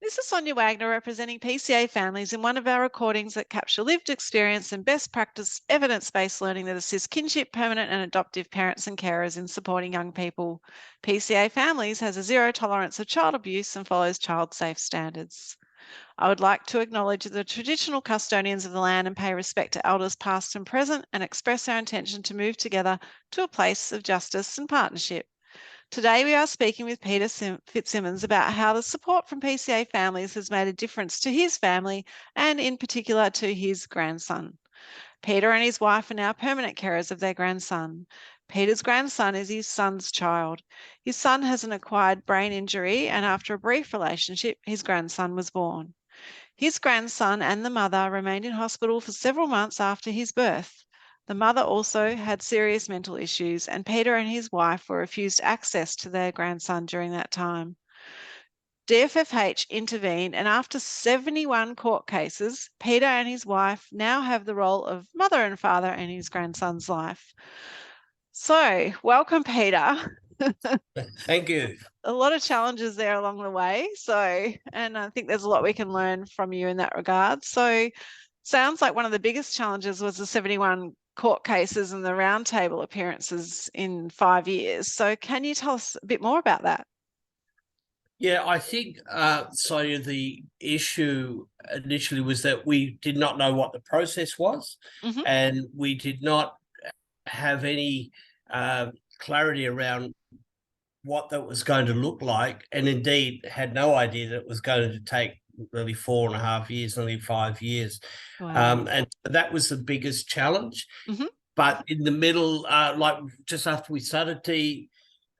This is Sonia Wagner representing PCA Families in one of our recordings that capture lived experience and best practice evidence-based learning that assists kinship, permanent and adoptive parents and carers in supporting young people. PCA Families has a zero tolerance of child abuse and follows child-safe standards. I would like to acknowledge the traditional custodians of the land and pay respect to elders past and present and express our intention to move together to a place of justice and partnership. Today, we are speaking with Peter Fitzsimmons about how the support from PCA Families has made a difference to his family and in particular to his grandson. Peter and his wife are now permanent carers of their grandson. Peter's grandson is his son's child. His son has an acquired brain injury, and after a brief relationship, his grandson was born. His grandson and the mother remained in hospital for several months after his birth. The mother also had serious mental issues, and Peter and his wife were refused access to their grandson during that time. DFFH intervened, and after 71 court cases, Peter and his wife now have the role of mother and father in his grandson's life. So, welcome, Peter. Thank you. A lot of challenges there along the way. And I think there's a lot we can learn from you in that regard. So, sounds like one of the biggest challenges was the 71 court cases and the roundtable appearances in 5 years. So can you tell us a bit more about that? Yeah, I think, Sonia, the issue initially was that we did not know what the process was, and we did not have any clarity around what that was going to look like, and indeed had no idea that it was going to take nearly 4.5 years, nearly 5 years. Wow. And that was the biggest challenge. But in the middle, like just after we started,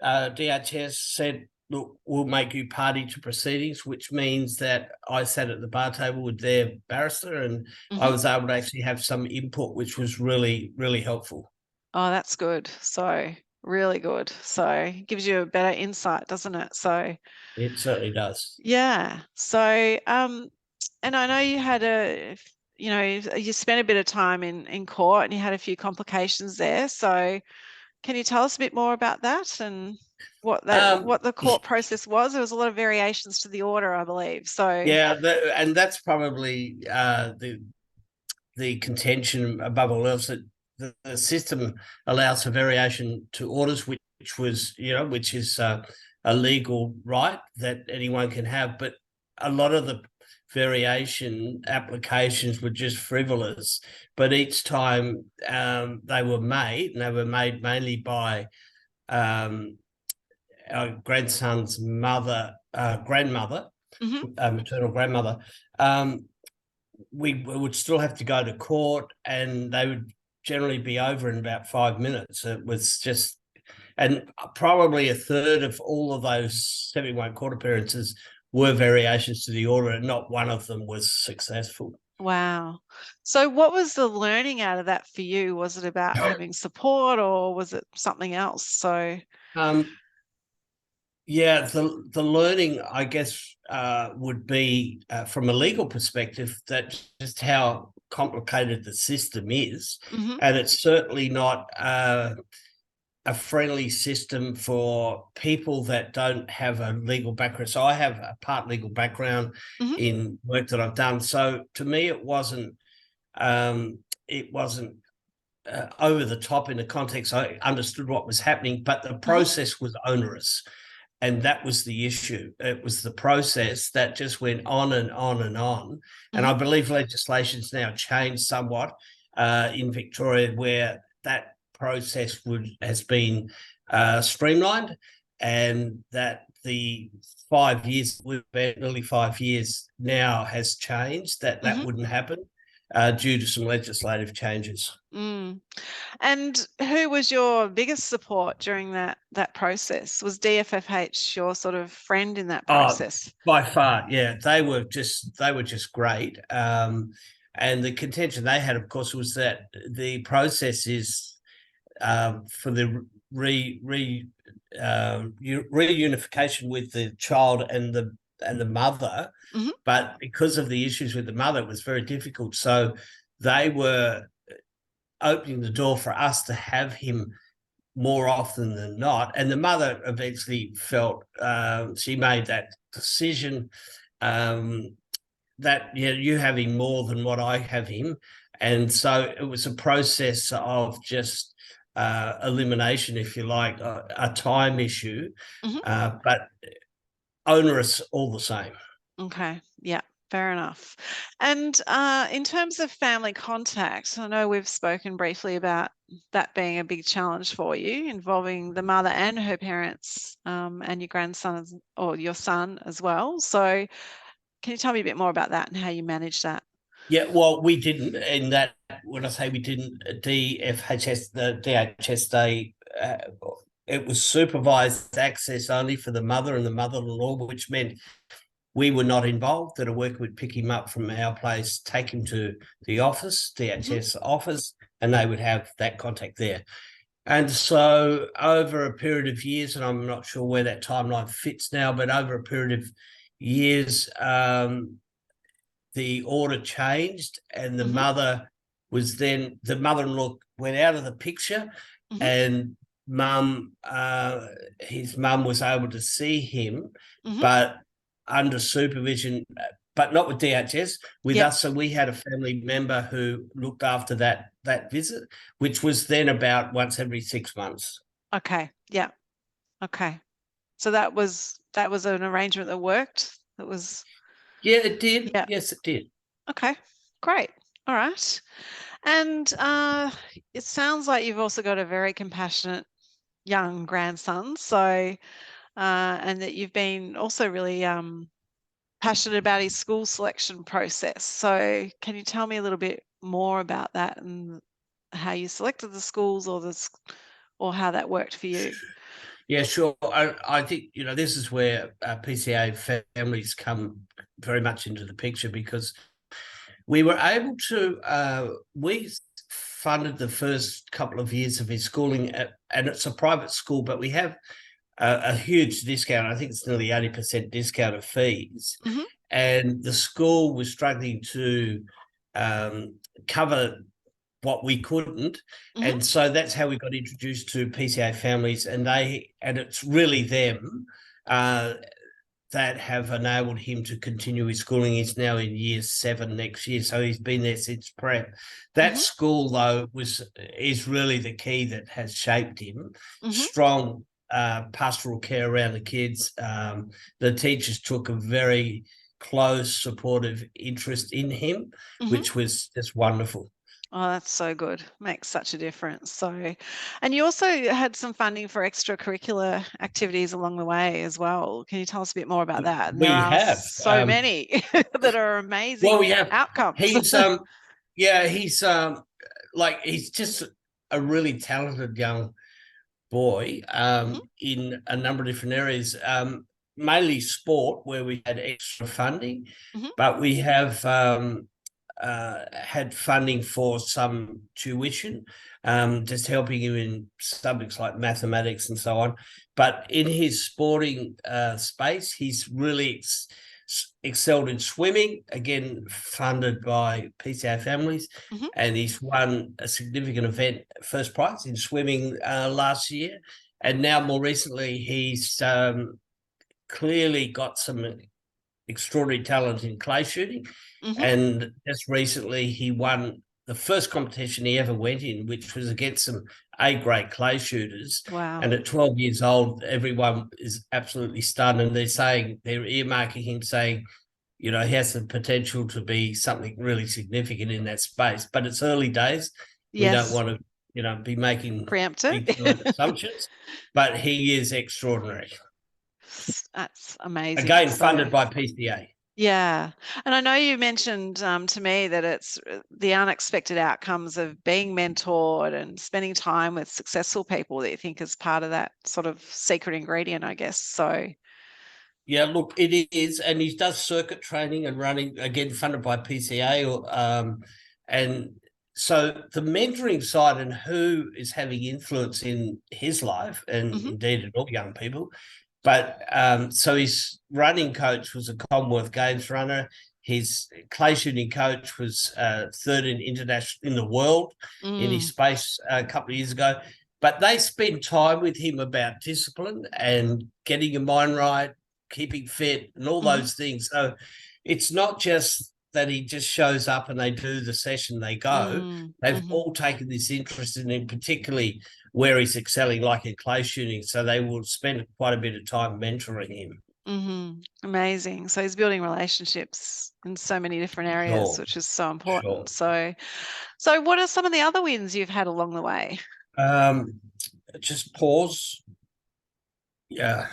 DHS said, look, we'll make you party to proceedings, which means that I sat at the bar table with their barrister and I was able to actually have some input, which was really, really helpful. Oh, that's good. So really good. So it gives you a better insight, doesn't it? So it certainly does. Yeah. So and I know you had you spent a bit of time in court and you had a few complications there. So can you tell us a bit more about that and what the court process was? There was a lot of variations to the order, I believe. So yeah, and that's probably the contention above all else, that the system allows for variation to orders, which is a legal right that anyone can have, but a lot of the variation applications were just frivolous. But each time they were made, and they were made mainly by our grandson's grandmother, maternal grandmother, we would still have to go to court, and they would generally be over in about 5 minutes. It was just, and probably a third of all of those 71 court appearances were variations to the order, and not one of them was successful. Wow. So what was the learning out of that for you? Was it about having support or was it something else? So yeah, the learning, I guess, would be from a legal perspective, that just how complicated the system is, and it's certainly not a friendly system for people that don't have a legal background. So I have a part legal background in work that I've done. So to me, it wasn't over the top in the context. I understood what was happening, but the process was onerous. And that was the issue. It was the process that just went on and on and on. And I believe legislation's now changed somewhat in Victoria, where that process has been streamlined, and that the 5 years, we've been nearly 5 years now, has changed, that wouldn't happen due to some legislative changes. And who was your biggest support during that process? Was DFFH your sort of friend in that process? By far, yeah. They were just great. And the contention they had, of course, was that the process is for the reunification with the child and the mother, but because of the issues with the mother, it was very difficult. So they were opening the door for us to have him more often than not. And the mother eventually felt she made that decision, that you having more than what I have him. And so it was a process of just elimination, if you like, a time issue, but onerous all the same. Okay. Yeah. Fair enough. And in terms of family contact, I know we've spoken briefly about that being a big challenge for you, involving the mother and her parents, and your grandson or your son as well. So can you tell me a bit more about that and how you manage that? Yeah, well, we didn't. In that, when I say we didn't, DFHS, the DHS, it was supervised access only for the mother and the mother-in-law, which meant we were not involved, that a worker would pick him up from our place, take him to the office, DHS office, and they would have that contact there. And so over a period of years, and I'm not sure where that timeline fits now, but over a period of years, the order changed, and the mother-in-law went out of the picture, and his mum was able to see him, but under supervision, but not with DHS, with us. So we had a family member who looked after that visit, which was then about once every 6 months. Okay. Yeah. Okay. So that was an arrangement that worked. That was. Yeah, it did. Yeah. Yes, it did. Okay. Great. All right. And it sounds like you've also got a very compassionate young grandson. So, and that you've been also really passionate about his school selection process. So, can you tell me a little bit more about that and how you selected the schools or how that worked for you? Yeah, sure. I think, this is where PCA families come very much into the picture, because we were able to, we funded the first couple of years of his schooling, and it's a private school, but we have a huge discount. I think it's nearly 80% discount of fees. And the school was struggling to cover what we couldn't. And so that's how we got introduced to PCA Families, and it's really them that have enabled him to continue his schooling. He's now in year 7 next year, so he's been there since prep. That school, though, is really the key that has shaped him. Strong pastoral care around the kids. The teachers took a very close, supportive interest in him, which was just wonderful. Oh, that's so good. Makes such a difference. So, and you also had some funding for extracurricular activities along the way as well. Can you tell us a bit more about that? And there We are have so many that are amazing well, we have outcomes. He's he's just a really talented young boy in a number of different areas, mainly sport, where we had extra funding, but we have had funding for some tuition, just helping him in subjects like mathematics and so on. But in his sporting space, he's really excelled in swimming, again funded by PCA Families, and he's won a significant event, first prize in swimming last year. And now more recently, he's clearly got some extraordinary talent in clay shooting. And just recently he won the first competition he ever went in, which was against some A-grade clay shooters. Wow. And at 12 years old, everyone is absolutely stunned, and they're earmarking him, saying, he has the potential to be something really significant in that space. But it's early days. Yes. We don't want to, be making preemptive big assumptions, but he is extraordinary. That's amazing. Again, funded by PCA. Yeah. And I know you mentioned to me that it's the unexpected outcomes of being mentored and spending time with successful people that you think is part of that sort of secret ingredient, I guess. So. Yeah, look, it is. And he does circuit training and running, again, funded by PCA. And so the mentoring side and who is having influence in his life, and indeed in all young people. But so his running coach was a Commonwealth Games runner. His clay shooting coach was third in the world in his space a couple of years ago. But they spend time with him about discipline and getting your mind right, keeping fit and all those things. So it's not just that he just shows up and they do the session, they go. They've all taken this interest in him, particularly where he's excelling, like in clay shooting. So they will spend quite a bit of time mentoring him. Amazing. So he's building relationships in so many different areas, Sure. which is so important. Sure. So what are some of the other wins you've had along the way? Just pause. Yeah.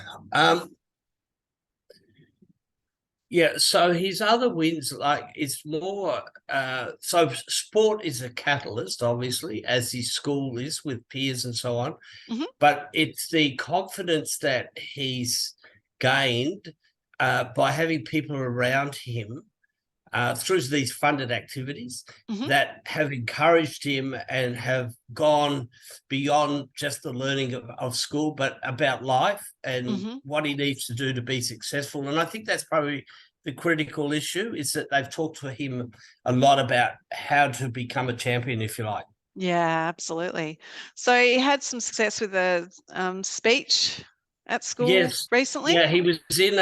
So his other wins, like, it's more so sport is a catalyst, obviously, as his school is with peers and so on. But it's the confidence that he's gained by having people around him through these funded activities that have encouraged him and have gone beyond just the learning of school, but about life and what he needs to do to be successful. And I think that's probably the critical issue, is that they've talked to him a lot about how to become a champion, if you like. Yeah, absolutely. So he had some success with a speech at school recently? Yeah, he was in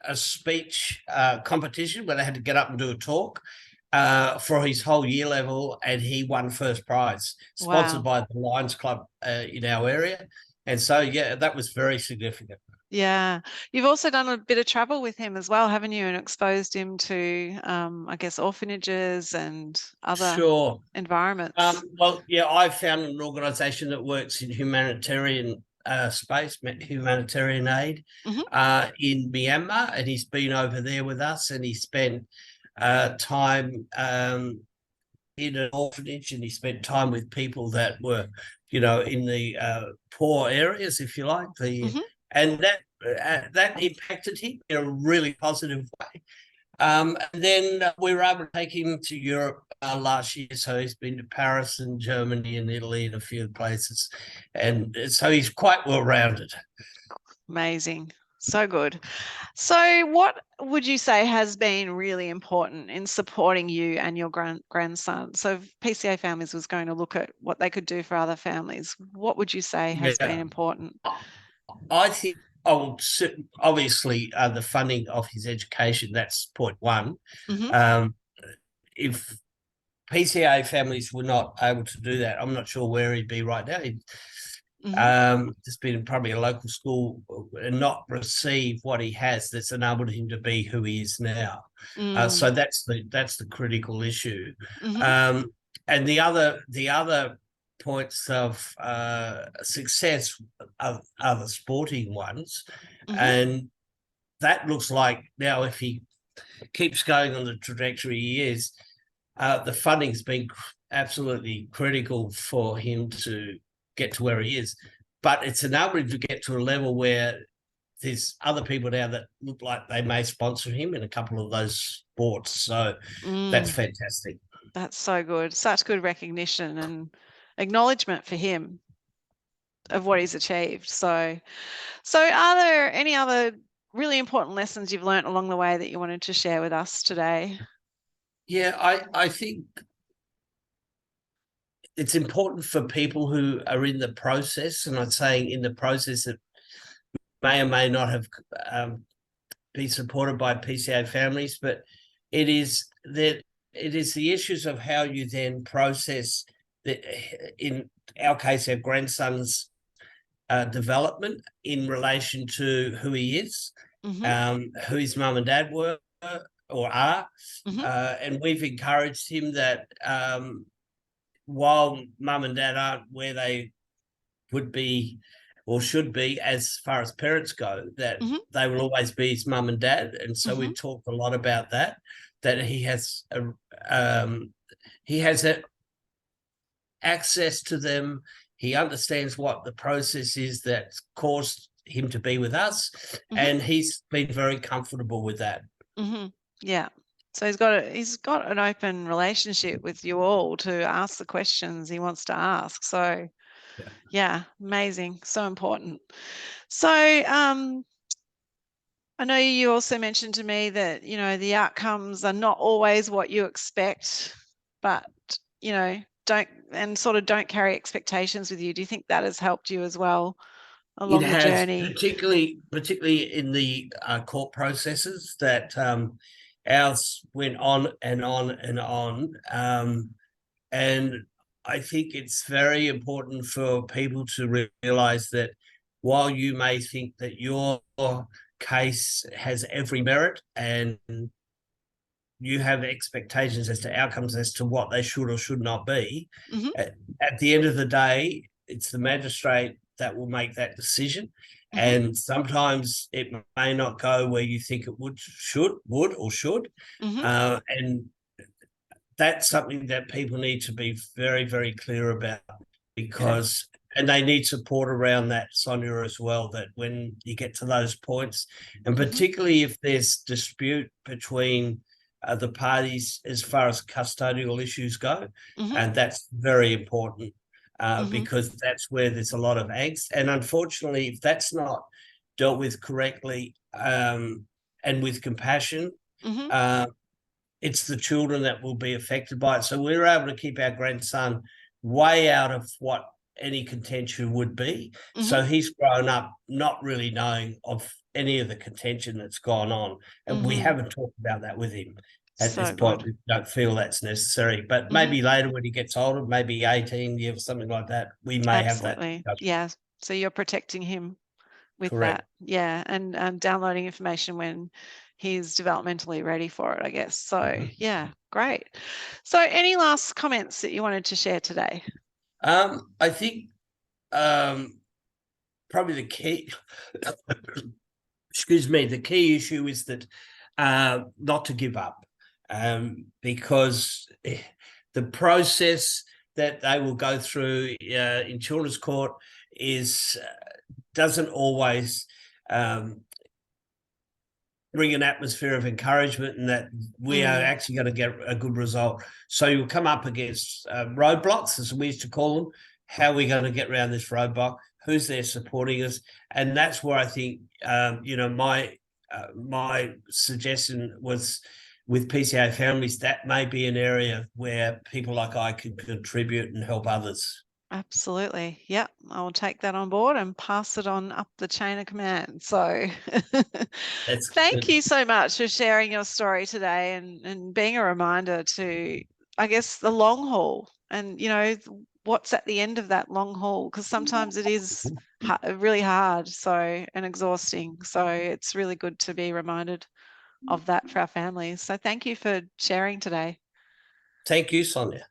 a speech competition where they had to get up and do a talk for his whole year level, and he won first prize, sponsored by the Lions Club in our area. And so, yeah, that was very significant. Yeah. You've also done a bit of travel with him as well, haven't you? And exposed him to, I guess, orphanages and other environments. Well, yeah, I found an organisation that works in humanitarian space, humanitarian aid in Myanmar, and he's been over there with us, and he spent time in an orphanage, and he spent time with people that were, in the poor areas, if you like, and that impacted him in a really positive way. And then we were able to take him to Europe last year. So he's been to Paris and Germany and Italy and a few places. And so he's quite well-rounded. Amazing. So good. So what would you say has been really important in supporting you and your grandson? So if PCA Families was going to look at what they could do for other families, what would you say has been important? I think, obviously, the funding of his education, that's point one. If PCA Families were not able to do that, I'm not sure where he'd be right now. There's been probably a local school and not receive what he has that's enabled him to be who he is now. So that's the critical issue. And the other points of success are the sporting ones. And that looks like now, if he keeps going on the trajectory he is, the funding's been absolutely critical for him to get to where he is. But it's enabled him to get to a level where there's other people now that look like they may sponsor him in a couple of those sports. So that's fantastic. That's so good. Such good recognition and acknowledgement for him of what he's achieved. So are there any other really important lessons you've learned along the way that you wanted to share with us today? Yeah, I think it's important for people who are in the process, and I'm saying in the process that may or may not have been supported by PCA Families, but it is the issues of how you then process in our case, our grandson's development in relation to who he is, who his mum and dad were or are, and we've encouraged him that while mum and dad aren't where they would be or should be as far as parents go, that they will always be his mum and dad. And so we talked a lot about that he has access to them. He understands what the process is that's caused him to be with us, and he's been very comfortable with that. Yeah. So he's got an open relationship with you all to ask the questions he wants to ask. So yeah, amazing. So important. So I know you also mentioned to me that, the outcomes are not always what you expect, but, don't carry expectations with you. Do you think that has helped you as well along the has, journey. particularly in the court processes, that ours went on and on and on. And I think it's very important for people to realise that while you may think that your case has every merit and you have expectations as to outcomes as to what they should or should not be, Mm-hmm. at the end of the day, it's the magistrate that will make that decision. Mm-hmm. And sometimes it may not go where you think it would. Mm-hmm. And that's something that people need to be very, very clear about, because and they need support around that, Sonia, as well, that when you get to those points, and particularly if there's dispute between the parties as far as custodial issues go, Mm-hmm. and that's very important Mm-hmm. because that's where there's a lot of angst. And unfortunately, if that's not dealt with correctly and with compassion, Mm-hmm. it's the children that will be affected by it. So we were able to keep our grandson way out of what any contention would be. Mm-hmm. So he's grown up not really knowing of any of the contention that's gone on. And we haven't talked about that with him at this point. We don't feel that's necessary. But maybe later when he gets older, maybe 18 years, something like that, we may have that discussion. Yeah. So you're protecting him with Correct. that. Yeah. And downloading information when he's developmentally ready for it, I guess. So yeah, great. So any last comments that you wanted to share today? I think probably the key the key issue is that not to give up, because the process that they will go through in children's court is doesn't always bring an atmosphere of encouragement and that we are actually going to get a good result. So you'll come up against roadblocks, as we used to call them. How are we going to get around this roadblock? Who's there supporting us? And that's where I think, my suggestion was with PCA Families, that may be an area where people like I could contribute and help others. Absolutely. Yeah, I will take that on board and pass it on up the chain of command. So thank you so much for sharing your story today and being a reminder to, I guess, the long haul and, what's at the end of that long haul, because sometimes it is really hard and exhausting. So it's really good to be reminded of that for our families. So thank you for sharing today. Thank you, Sonia.